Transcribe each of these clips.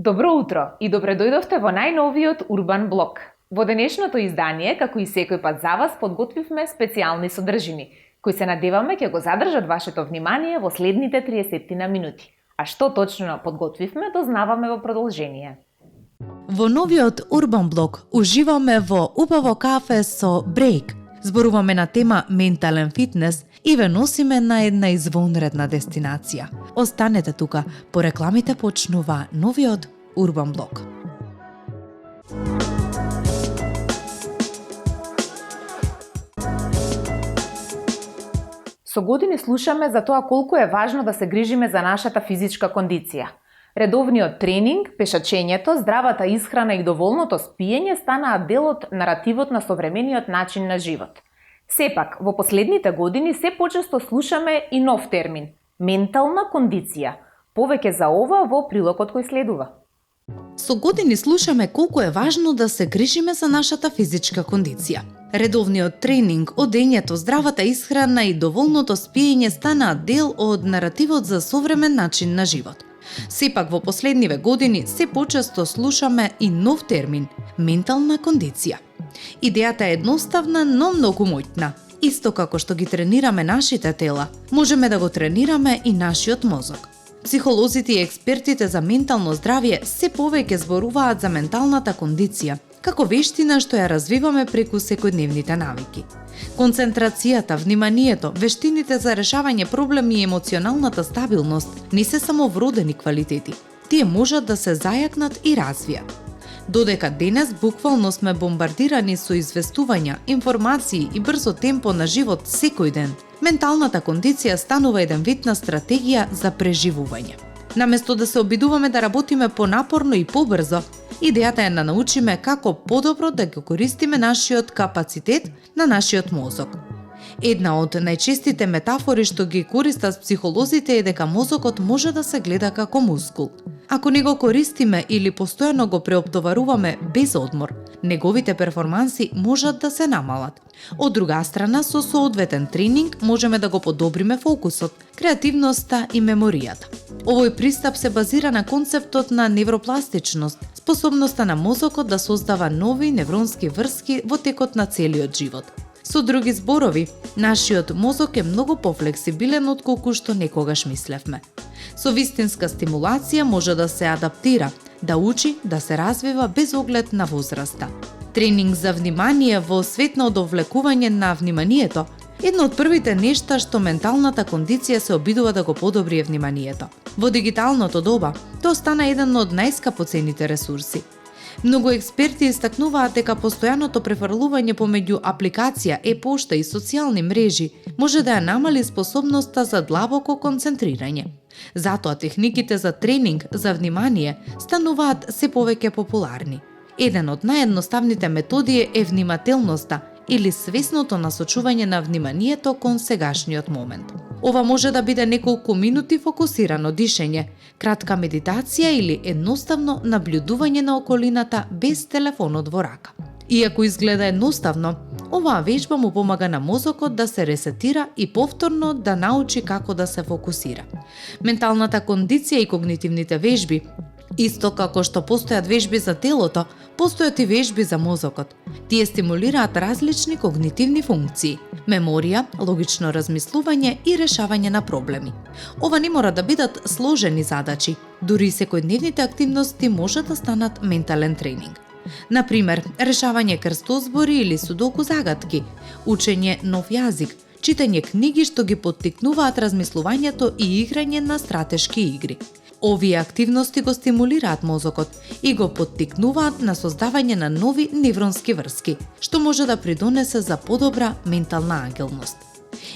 Добро утро и добре дојдовте во најновиот Урбан блог. Во денешното издание, како и секој пат за вас, подготвивме специјални содржини, кои се надеваме ќе го задржат вашето внимание во следните 30 минути. А што точно подготвивме, дознаваме во продолжение. Во новиот Урбан блог уживаме во убаво кафе со Брейк. Зборуваме на тема ментален фитнес и ве носиме на една извонредна дестинација. Останете тука, по рекламите почнува новиот Урбан блог. Со години слушаме за тоа колку е важно да се грижиме за нашата физичка кондиција. Редовниот тренинг, пешачењето, здравата исхрана и доволното спиење станаа дел од наративот на современиот начин на живот. Сепак, во последните години се почесто слушаме и нов термин – ментална кондиција. Повеќе за ова во прилогот кој следува. Со години слушаме колку е важно да се грижиме за нашата физичка кондиција. Редовниот тренинг, одењето, здравата исхрана и доволното спиење станаа дел од наративот за современ начин на живот. Сепак во последниве години се почесто слушаме и нов термин – ментална кондиција. Идејата е едноставна, но многу моќна. Исто како што ги тренираме нашите тела, можеме да го тренираме и нашиот мозок. Психолозите и експертите за ментално здравје се повеќе зборуваат за менталната кондиција, како вештина што ја развиваме преку секојдневните навики. Концентрацијата, вниманието, вештините за решавање проблеми и емоционалната стабилност не се само вродени квалитети. Тие можат да се зајакнат и развијат. Додека денес буквално сме бомбардирани со известувања, информации и брзо темпо на живот секој ден, менталната кондиција станува еден вид на стратегија за преживување. Наместо да се обидуваме да работиме понапорно и побрзо, идејата е да научиме како подобро да го користиме нашиот капацитет на нашиот мозок. Една од најчестите метафори што ги користат психолозите е дека мозокот може да се гледа како мускул. Ако не го користиме или постојано го преоптоваруваме без одмор, неговите перформанси можат да се намалат. Од друга страна, со соодветен тренинг можеме да го подобриме фокусот, креативноста и меморијата. Овој пристап се базира на концептот на невропластичност, способноста на мозокот да создава нови невронски врски во текот на целиот живот. Со други зборови, нашиот мозок е многу пофлексибилен отколку што некогаш мислевме. Со вистинска стимулација може да се адаптира, да учи, да се развива без оглед на возраста. Тренинг за внимание во свет на удовлекување на вниманието, едно од првите нешта што менталната кондиција се обидува да го подобри е вниманието. Во дигиталното доба, тоа стана еден од најскапоцените ресурси. Многу експерти истакнуваат дека постојаното префрлување помеѓу апликација, e-пошта и социјални мрежи може да ја намали способноста за длабоко концентрирање. Затоа техниките за тренинг за внимание стануваат се повеќе популарни. Еден од наједноставните методи е внимателноста или свесното насочување на вниманието кон сегашниот момент. Ова може да биде неколку минути фокусирано дишење, кратка медитација или едноставно наблюдување на околината без телефонот во рака. Иако изгледа едноставно, оваа вежба му помага на мозокот да се ресетира и повторно да научи како да се фокусира. Менталната кондиција и когнитивните вежби, исто како што постојат вежби за телото, постојат и вежби за мозокот. Тие стимулираат различни когнитивни функции – меморија, логично размислување и решавање на проблеми. Ова не мора да бидат сложени задачи, дури секојдневните активности може да станат ментален тренинг. Например, решавање крстозбори или судоку загатки, учење нов јазик, читање книги што ги поттикнуваат размислувањето и играње на стратешки игри. Овие активности го стимулираат мозокот и го поттикнуваат на создавање на нови невронски врски, што може да придонесе за подобра ментална агилност.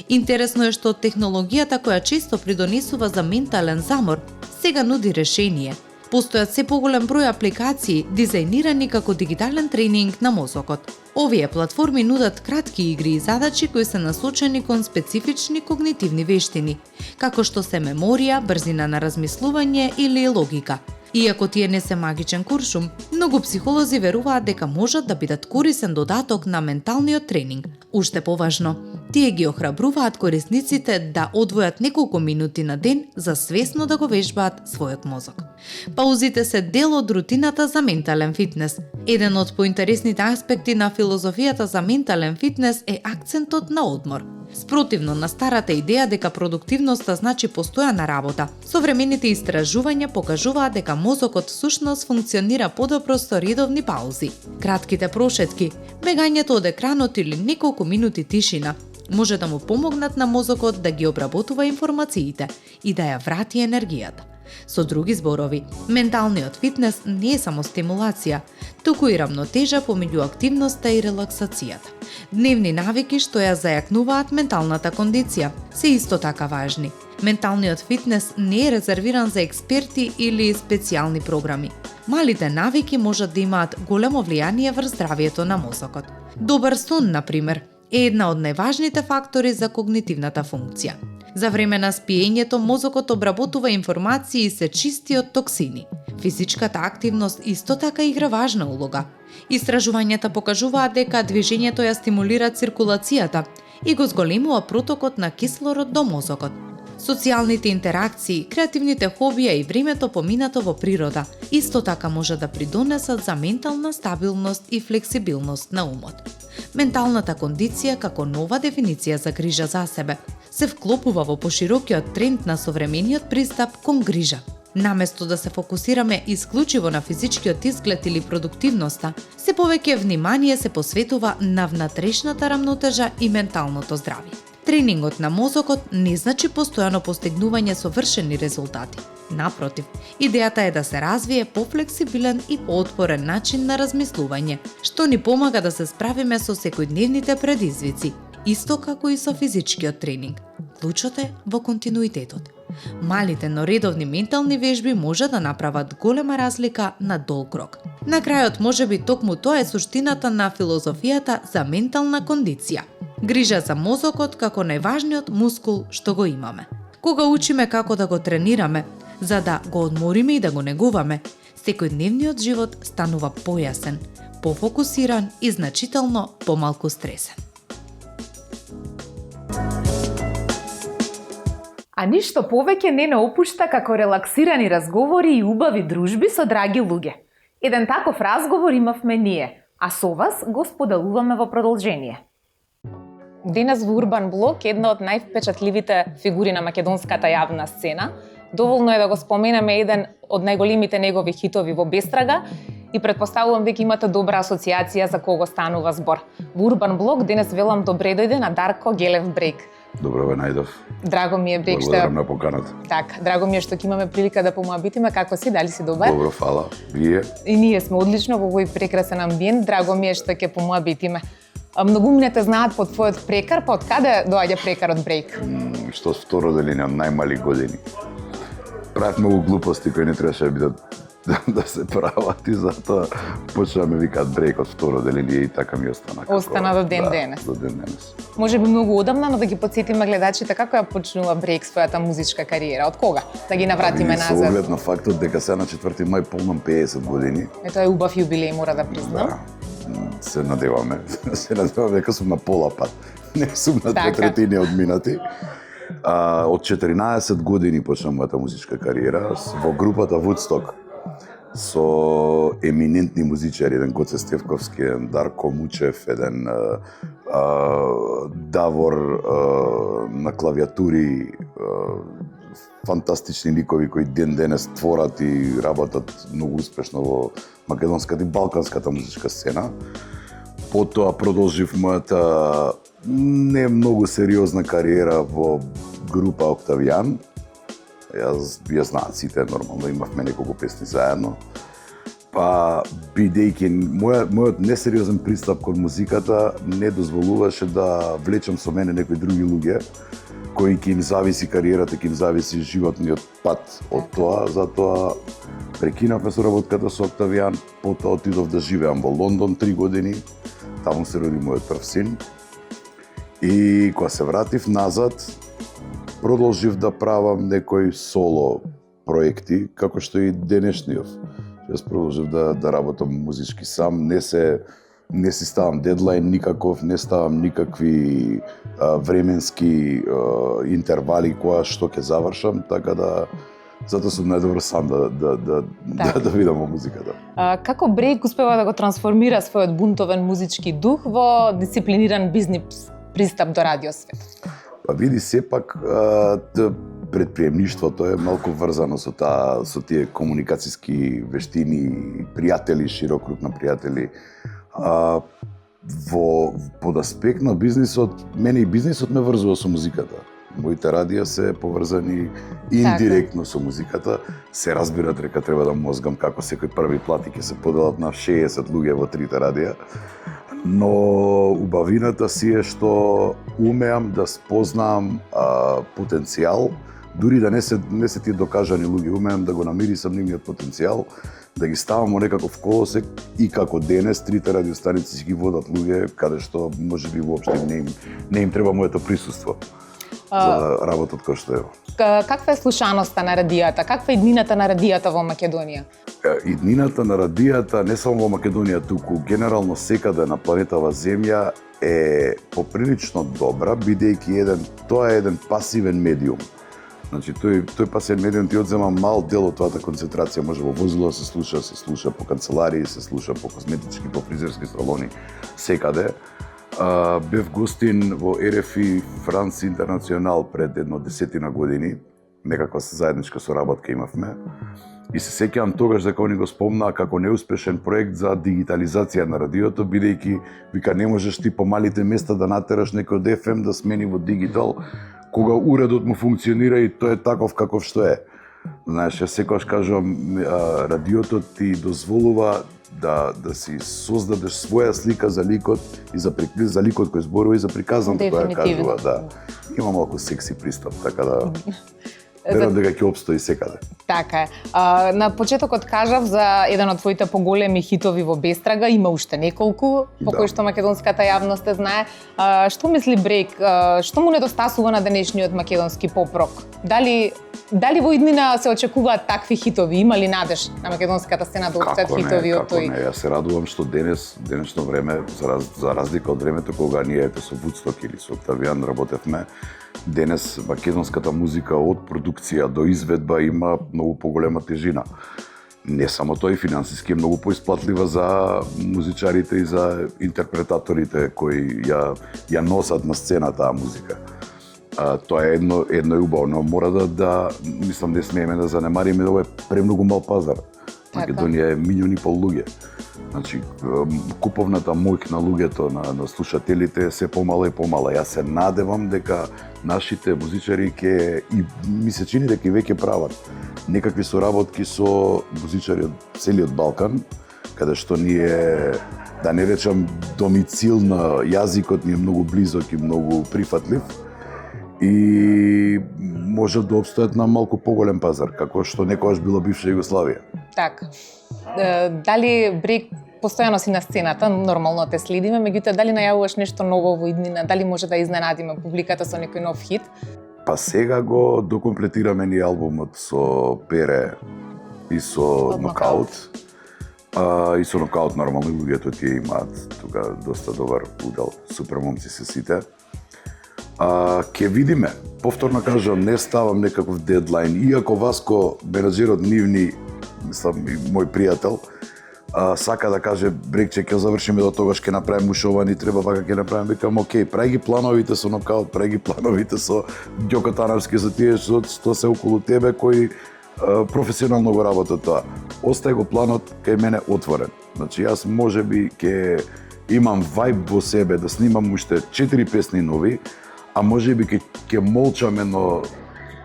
Интересно е што технологијата која често придонесува за ментален замор, сега нуди решение. Постојат се поголем број апликации дизајнирани како дигитален тренинг на мозокот. Овие платформи нудат кратки игри и задачи кои се насочени кон специфични когнитивни вештини, како што се меморија, брзина на размислување или логика. Иако тие не се магичен куршум, многу психолози веруваат дека можат да бидат корисен додаток на менталниот тренинг. Уште поважно, тие ги охрабруваат корисниците да одвојат неколку минути на ден за свесно да го вежбаат својот мозок. Паузите се дел од рутината за ментален фитнес. Еден од поинтересните аспекти на филозофијата за ментален фитнес е акцентот на одмор. Спротивно на старата идеја дека продуктивноста значи постојана работа, современите истражувања покажуваат дека мозокот всушност функционира подобро со редовни паузи. Кратките прошетки, бегањето од екранот или неколку минути тишина може да му помогнат на мозокот да ги обработува информациите и да ја врати енергијата. Со други зборови, менталниот фитнес не е само стимулација, туку и рамнотежа помеѓу активноста и релаксацијата. Дневни навики што ја зајакнуваат менталната кондиција се исто така важни. Менталниот фитнес не е резервиран за експерти или специјални програми. Малите навики можат да имаат големо влијание врз здравието на мозокот. Добар сон, например, е една од најважните фактори за когнитивната функција. За време на спиењето мозокот обработува информации и се чисти од токсини. Физичката активност исто така игра важна улога. Истражувањата покажуваат дека движењето ја стимулира циркулацијата и го зголемува протокот на кислород до мозокот. Социјалните интеракции, креативните хобија и времето поминато во природа исто така може да придонесат за ментална стабилност и флексибилност на умот. Менталната кондиција како нова дефиниција за грижа за себе се вклопува во поширокиот тренд на современиот пристап кон грижа. Наместо да се фокусираме исклучиво на физичкиот изглед или продуктивноста, се повеќе внимание се посветува на внатрешната рамнотежа и менталното здравје. Тренингот на мозокот не значи постојано постигнување совршени резултати. Напротив, идејата е да се развие пофлексибилен и поотпорен начин на размислување, што ни помага да се справиме со секојдневните предизвици, исто како и со физичкиот тренинг. Клучот е во континуитетот. Малите, но редовни ментални вежби може да направат голема разлика на долг рок. На крајот можеби токму тоа е суштината на филозофијата за ментална кондиција. Грижа за мозокот како најважниот мускул што го имаме. Кога учиме како да го тренираме, за да го одмориме и да го негуваме, секојдневниот живот станува појасен, пофокусиран и значително помалку стресен. А ништо повеќе не опушта како релаксирани разговори и убави дружби со драги луѓе. Еден таков разговор имавме ние, а со вас го споделуваме во продолжение. Денес во Урбан Блок една од највпечатливите фигури на македонската јавна сцена. Доволно е да го споменеме еден од најголемите негови хитови во Бестрага и претпоставувам дека имате добра асоциација за кого станува збор. Во Урбан Блок денес велам добре дојде на Дарко Гелев Брейк. Добро ве најдов. Драго ми е Брейк што Благодарам на поканата. Така, драго ми е што ќе имаме прилика да помоабитиме. Како си, дали си добар? Добро, фала. Вие? И ние сме одлично во овој прекрасен амбиент. Драго ми е што ќе помоабитиме. Многумина те знаат по твојот прекар, па од каде доаѓа прекарот Брейк? Што с второ деление од најмали години. Правев многу глупости кои не требаше да бидат да се прават и затоа почна ме викаат Брейк од второ деление и така ми остана. Остана до ден денес. До ден денес. Може би многу одамна, но да ги потсетиме гледачите како ја почнува Брейк својата музичка кариера, од кога? Да ги навратиме Со назад. оглед на фактот дека сега на 4 мај полнам 50 години. Тоа е убав јубилеј, мора да признам. Да. Се надеваме. Се надеваме дека сум на пола пат. Не сум на Така. 2/3 одминати. Од 14 години почна мојата музичка кариера во групата Woodstock со еминентни музичари, еден Гоце Стевковски, еден Дарко Мучев, еден Давор на клавиатури, фантастични ликови кои ден денес творат и работат многу успешно во македонската и балканската музичка сцена. Потоа продолжив мојата не многу сериозна кариера во група Октавијан. Ја знаат сите, нормално, имавме неколку песни заедно. Па, бидејќи мојот несериозен пристап кон музиката не дозволуваше да влечам со мене некои други луѓе кои ќе им зависи кариерата, ќе им зависи животниот пат од тоа, затоа прекинавме соработката со Октавијан, потоа отидов да живеам во Лондон 3 години, таму се роди мојот прв син. И кога се вратив назад, продолжив да правам некои соло проекти, како што и денешниот. Јас продолжив да работам музички сам, не си ставам дедлайн никаков, не ставам никакви временски интервали која што ќе завршам, така да затоа сум најдобро сам да видам музиката. Како Break успева да го трансформира својот бунтовен музички дух во дисциплиниран бизнис пристап до радиосвет? Па види, сепак предприемништвото е малку врзано со тие комуникацијски вештини, пријатели, широк круг на пријатели. Во подаспект на бизнисот, мене и бизнисот ме врзува со музиката. Моите радија се поврзани индиректно со музиката. Се разбира дека треба да мозгам како секој први плати ќе се поделат на 60 луѓе во трите радија. Но убавината си е што умеам да спознам потенцијал, дури да не се тие докажани луѓе, умеам да го намирисам нивниот потенцијал, да ги ставам во некаков колосек и како денес трите радиостаници си ги водат луѓе каде што можеби воопшто не им треба моето присуство за работот кој што е. Каква е слушаноста на радијата? Каква е иднината на радијата во Македонија? Иднината на радијата не само во Македонија, туку генерално секаде на планетава Земја е поприлично добра, бидејќи тоа е еден пасивен медиум. Значи тој пасивен медиум ти одзема мал дел од твојата концентрација, може во возило се слуша по канцеларии, се слуша по косметички, по фризерски салони, секаде. Бев гостин во РФИ Франц Интернационал пред едно 10 години, некаква заедничка соработка имавме. И се сеќавам тогаш дека они го спомнаа како неуспешен проект за дигитализација на радиото, бидејќи вика не можеш ти по малите места да натераш некој од FM да смени во дигитал, кога уредот му функционира и тој е таков каков што е. Знаеш, јас секогаш кажувам, радиото ти дозволува да си создадеш своја слика за ликот и за ликот кој зборува и за приказната која кажува, да. Има малку секси пристап, така да верувам дека ќе обстои секаде. Така е. На почетокот кажав за еден од твоите поголеми хитови во Бестрага, има уште неколку, по кои што македонската јавност те знае. Што мисли Break, што му недостасува на денешниот македонски поп-рок? Дали во иднина се очекуваат такви хитови? Има ли надеж на македонската сцена да обстојат хитови од тој? Како не, јас се радувам што денешно време, за разлика од времето кога ние со Woodstock или со Октавијан работевме, денес македонската музика од продукција до изведба има многу поголема тежина. Не само тоа, и финансиски е многу поисплатлива за музичарите и за интерпретаторите кои ја носат на сцена таа музика. Тоа е едно е убаво, но мора мислам не смееме да занемариме да е премногу мал пазар. Македонија е милиони и пол луѓе. Значи, куповната моќ на луѓето, на слушателите е се помала и помала. Јас се надевам дека нашите музичари и ми се чини дека и веќе прават некакви соработки со музичари од целиот Балкан, каде што ние, да не речам домицил на јазикот ни е многу близок и многу прифатлив и може да обстојат на малку поголем пазар, како што некогаш било бивша Југославија. Така. Дали Break постојано си на сцената, нормално те следиме, меѓутоа дали најавуваш нешто ново во иднина, дали може да изненадиме публиката со некој нов хит? Па сега го докомплетираме ни албумот со Пере и со Нокаут. И со Нокаут нормално луѓето тие имаат тука доста добар удел, супер момци се сите. Ке видиме. Повторно кажам, не ставам некаков дедлайн, иако Васко, менаџерот нивни, мислам и мој пријател, сака да каже Break ќе завршиме до тогаш ќе направиме ушова, ни треба вака ќе направиме, викам окей, прај ги плановите со Нокаут, прај ги плановите со Ѓоко Танавски, за тие што се околу тебе кои професионално го работат тоа. Остај го планот кај мене отворен. Значи јас можеби ќе имам вајб во себе да снимам уште 4 песни нови, а можеби ќе молчам едно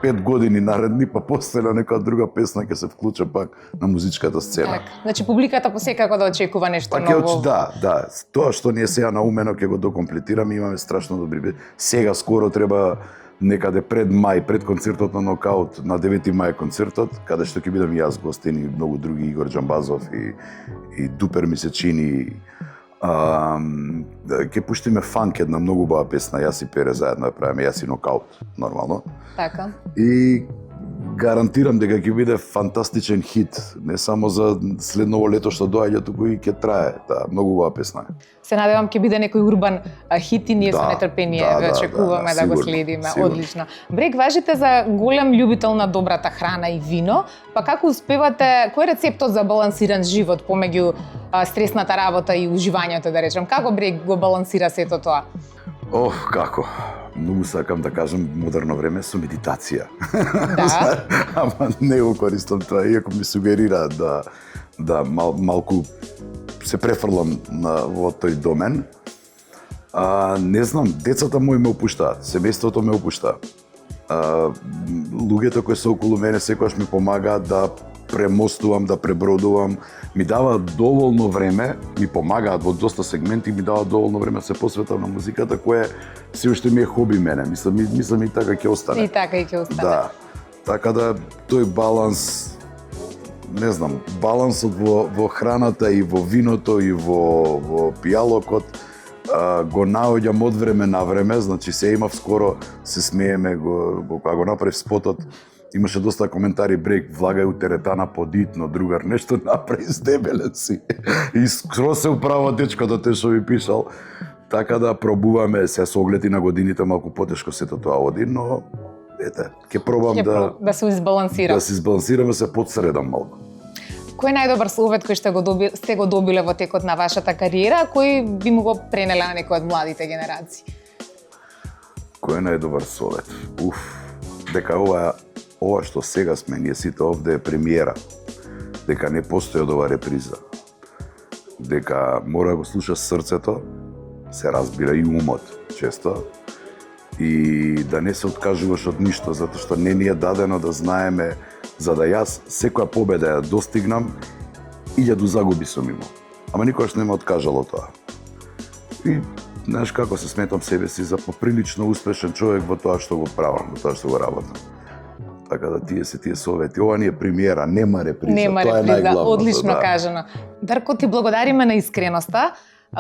5 години наредни, па после на некоја друга песна ќе се вклуча пак на музичката сцена. Так. Значи публиката посекако да очекува нешто ново. Да. Тоа што ние сега наумено ќе го докомплетираме, имаме страшно добри. Сега скоро треба некаде пред мај, пред концертот на Нокаут, на 9 мај концертот, каде што ќе бидам и јас гостин и многу други, Игор Џамбазов и Дупер ми се чини. Ќе пуштиме фанк, една многу убава песна, јас и Пере заедно ја правиме, јас и Нокаут, нормално. Така. И гарантирам дека ќе биде фантастичен хит, не само за следново лето што доаѓа, туку и ќе трае. Да, многу убава песна е. Се надевам ќе биде некој урбан хит и ние со нетрпение ве очекуваме да го следиме. Сигурно. Одлично. Брек, важите за голем љубител на добрата храна и вино, па како успевате, кој е рецептот за балансиран живот помеѓу стресната работа и уживањето, да речем? Како Брек го балансира сето тоа? Како? Многу сакам да кажам модерно време со медитација. Да. Ама не го користам тоа, иако ми сугерира да малку се префрлам во тој домен. Не знам, децата мои ме опуштаат, семејството ме опушта. Луѓето кои се околу мене секогаш ми помагаат да премостувам, да пребродувам, ми даваат доволно време, ми помагаат во доста сегменти, ми даваат доволно време да се посветам на музиката, кое се уште ми е хоби мене. Мислам и така ќе остане. И така и ќе остане. Да. Така да тој баланс, не знам, балансот во храната и во виното и во пијалокот го наоѓам од време на време, значи се имав скоро, се смееме, кога го направив спотот, имаше доста коментари, Брек, влагај у теретана подитно, другар, нешто направи здебелен си. И скоро се управа дечкото те што ви пишал. Така да пробуваме се со оглед и на годините, малку потешко сето тоа оди, но ете, ќе пробам да се избалансира. Да се избалансираме, се подсредам малку. Кој е најдобар совет кој сте го добиле во текот на вашата кариера, а кој би му го пренеле на некој од младите генерации? Кој е најдобар совет? Дека ова што сега сме ние сите овде е премиера. Дека не постои од ова реприза. Дека мора да го слушаш срцето, се разбира и умот често, и да не се откажуваш од ништо, затоа што не ни е дадено да знаеме за да јас секоја победа ја достигнам и ја загуби сум имал. Ама никогаш не ме откажало тоа. И знаеш како се сметам себе си за поприлично успешен човек во тоа што го правам, во тоа што го работам. Така да тие совети. Ова ни е премиера, нема реприза. Нема тоа реприза, е најглавното. одлично кажано. Дарко, ти благодариме на искреноста.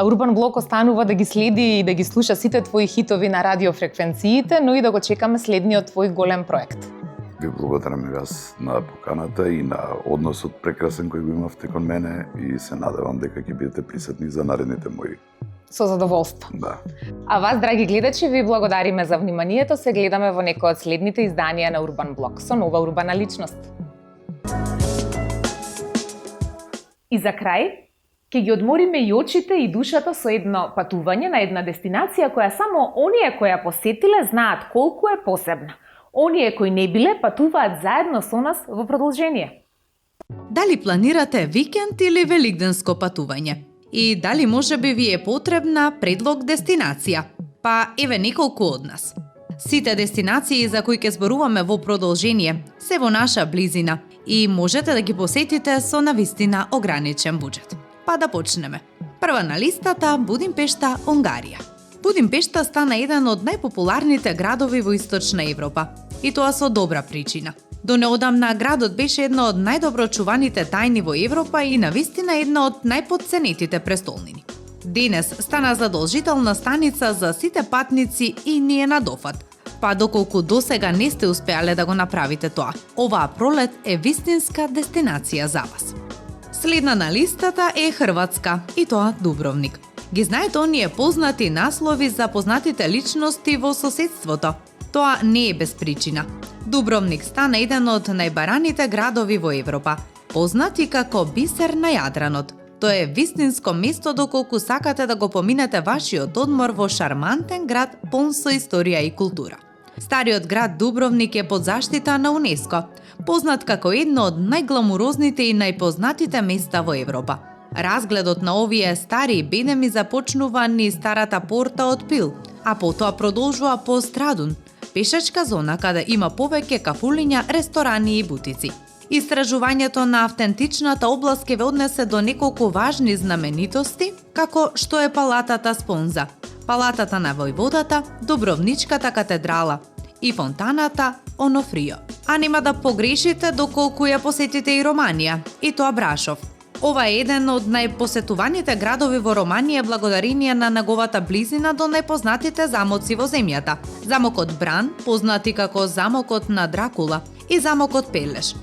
Урбан Блок останува да ги следи и да ги слуша сите твои хитови на радиофреквенциите, но и да го чекаме следниот твој голем проект. Ви благодарам и јас на поканата и на односот прекрасен кој го имавте кон мене и се надевам дека ќе бидете присутни за наредните мои. Со задоволство. Да. А вас, драги гледачи, ви благодариме за вниманието. Се гледаме во некој од следните изданија на Урбан Блок со нова урбана личност. И за крај, ќе ги одмориме и очите и душата со едно патување на една дестинација која само оние кои ја посетиле знаат колку е посебна. Оние кои не биле патуваат заедно со нас во продолжение. Дали планирате викенд или великденско патување? И дали може би ви е потребна предлог дестинација? Па еве неколку од нас. Сите дестинации за кои ќе зборуваме во продолжение се во наша близина и можете да ги посетите со навистина ограничен буџет. Па да почнеме. Прва на листата Будимпешта, Унгарија. Будимпешта стана еден од најпопуларните градови во Источна Европа. И тоа со добра причина. До неодамна градот беше една од најдобро чуваните тајни во Европа и навистина една од најпотценетите престолнини. Денес стана задолжителна станица за сите патници и ни е на дофат. Па доколку досега не сте успеале да го направите тоа, оваа пролет е вистинска дестинација за вас. Следна на листата е Хрватска, и тоа Дубровник. Ги знаете оние познати наслови за познатите личности во соседството? Тоа не е без причина. Дубровник стана еден од најбараните градови во Европа, познати како бисер на Јадранот. Тоа е вистинско место доколку сакате да го поминете вашиот одмор во шармантен град пон со историја и култура. Стариот град Дубровник е под заштита на УНЕСКО, познат како едно од најгламурозните и најпознатите места во Европа. Разгледот на овие стари бедеми започнува низ старата порта од Пил, а потоа продолжува по Страдун, пешачка зона каде има повеќе кафулиња, ресторани и бутици. Истражувањето на автентичната област ќе ве однесе до неколку важни знаменитости, како што е палатата Спонза, палатата на војводата, Дубровничката катедрала и фонтаната Онофрио. А нема да погрешите доколку ја посетите и Романија, и тоа Брашов. Ова е еден од најпосетуваните градови во Романија благодарение на неговата близина до најпознатите замоци во земјата. Замокот Бран, познати како замокот на Дракула, и замокот Пелеш.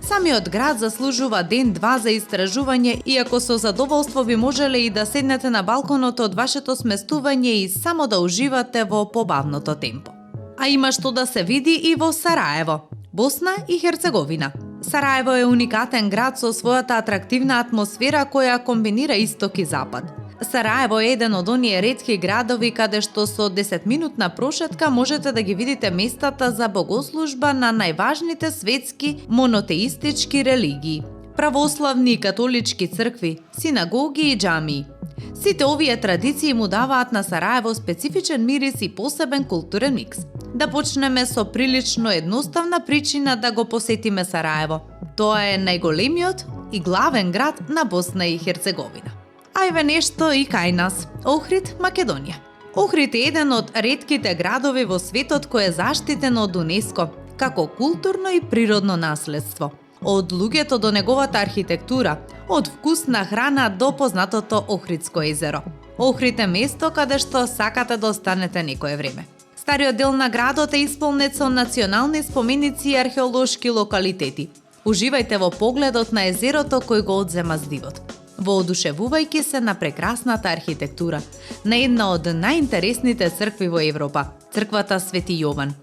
Самиот град заслужува ден-два за истражување, иако со задоволство би можеле и да седнете на балконот од вашето сместување и само да уживате во побавното темпо. А има што да се види и во Сараево, Босна и Херцеговина. Сараево е уникатен град со својата атрактивна атмосфера која комбинира исток и запад. Сараево е еден од оние ретки градови каде што со 10-минутна прошетка можете да ги видите местата за богослужба на најважните светски монотеистички религии – православни и католички цркви, синагоги и џамии. Сите овие традиции му даваат на Сараево специфичен мирис и посебен културен микс. Да почнеме со прилично едноставна причина да го посетиме Сараево. Тоа е најголемиот и главен град на Босна и Херцеговина. Ајве нешто и кај нас. Охрид, Македонија. Охрид е еден од ретките градови во светот кој е заштитен од УНЕСКО како културно и природно наследство. Од луѓето до неговата архитектура, од вкусна храна до познатото Охридско езеро. Охрид е место каде што сакате да останете некое време. Стариот дел на градот е исполнет со национални споменици и археолошки локалитети. Уживајте во погледот на езерото кој го одзема здивот. Воодушевувајќи се на прекрасната архитектура, на една од најинтересните цркви во Европа, црквата Свети Јован.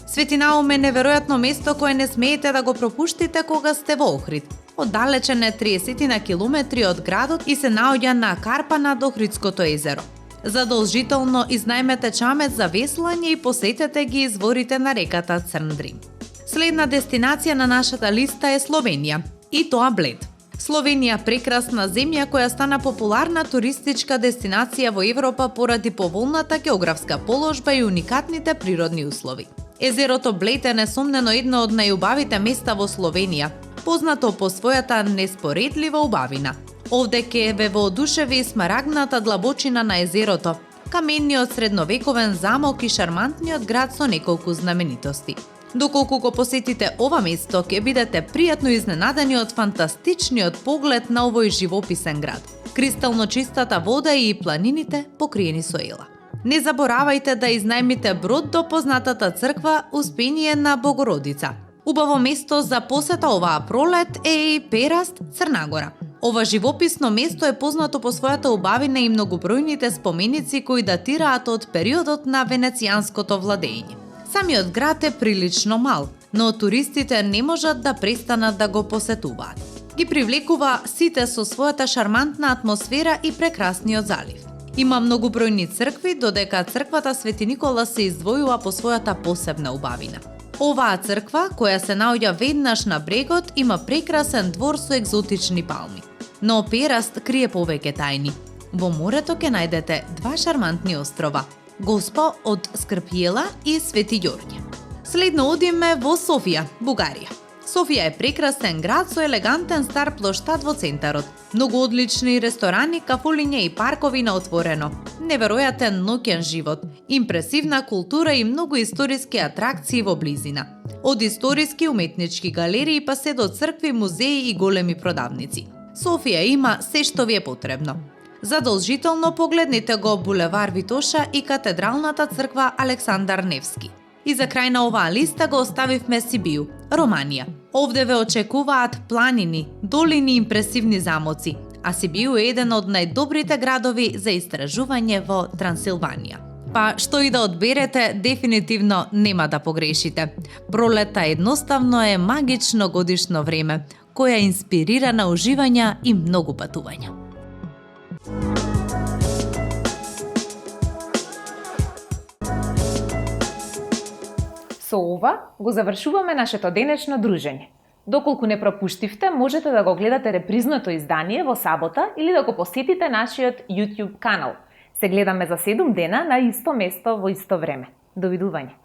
Свети Наум е неверојатно место кое не смеете да го пропуштите кога сте во Охрид. Оддалечен е 30 на километри од градот и се наоѓа на карпа над Охридското езеро. Задолжително изнајмете чамет за веслање и посетете ги изворите на реката Црн Дрин. Следна дестинација на нашата листа е Словенија, и тоа Блед. Словенија – прекрасна земја која стана популарна туристичка дестинација во Европа поради поволната географска положба и уникатните природни услови. Езерото Блед е несомнено едно од најубавите места во Словенија, познато по својата неспоредлива убавина. Овде ќе ве воодушеви смарагната длабочина на езерото, каменниот средновековен замок и шармантниот град со неколку знаменитости. Доколку го посетите ова место, ќе бидете пријатно изненадени од фантастичниот поглед на овој живописен град. Кристално чистата вода и планините покриени со ела. Не заборавајте да изнајмите брод до познатата црква Успение на Богородица. Убаво место за посета оваа пролет е и Пераст, Црна Гора. Ова живописно место е познато по својата убавина и многобројните споменици кои датираат од периодот на венецијанското владење. Самиот град е прилично мал, но туристите не можат да престанат да го посетуваат. Ги привлекува сите со својата шармантна атмосфера и прекрасниот залив. Има многобројни цркви, додека црквата Свети Никола се издвојува по својата посебна убавина. Оваа црква, која се наоѓа веднаш на брегот, има прекрасен двор со екзотични палми. Но Пераст крие повеќе тајни. Во морето ќе најдете два шармантни острова – Госпо од Скрпјела и Свети Ѓорѓе. Следно одиме во Софија, Бугарија. Софија е прекрасен град со елегантен стар плоштад во центарот. Многу одлични ресторани, кафулиња и паркови на отворено. Неверојатен ноќен живот, импресивна култура и многу историски атракции во близина. Од историски уметнички галерии па се до цркви, музеи и големи продавници. Софија има се што ви е потребно. Задолжително погледнете го булевар Витоша и катедралната црква Александар Невски. И за крај на оваа листа го оставивме Сибиу, Романија. Овде ве очекуваат планини, долини и импресивни замоци, а Сибиу е еден од најдобрите градови за истражување во Трансилванија. Па што и да одберете, дефинитивно нема да погрешите. Пролета едноставно е магично годишно време, која инспирира на уживања и многу патувања. Со ова го завршуваме нашето денешно дружење. Доколку не пропуштивте, можете да го гледате репризното издание во сабота или да го посетите нашиот YouTube канал. Се гледаме за 7 дена на исто место во исто време. Довидување.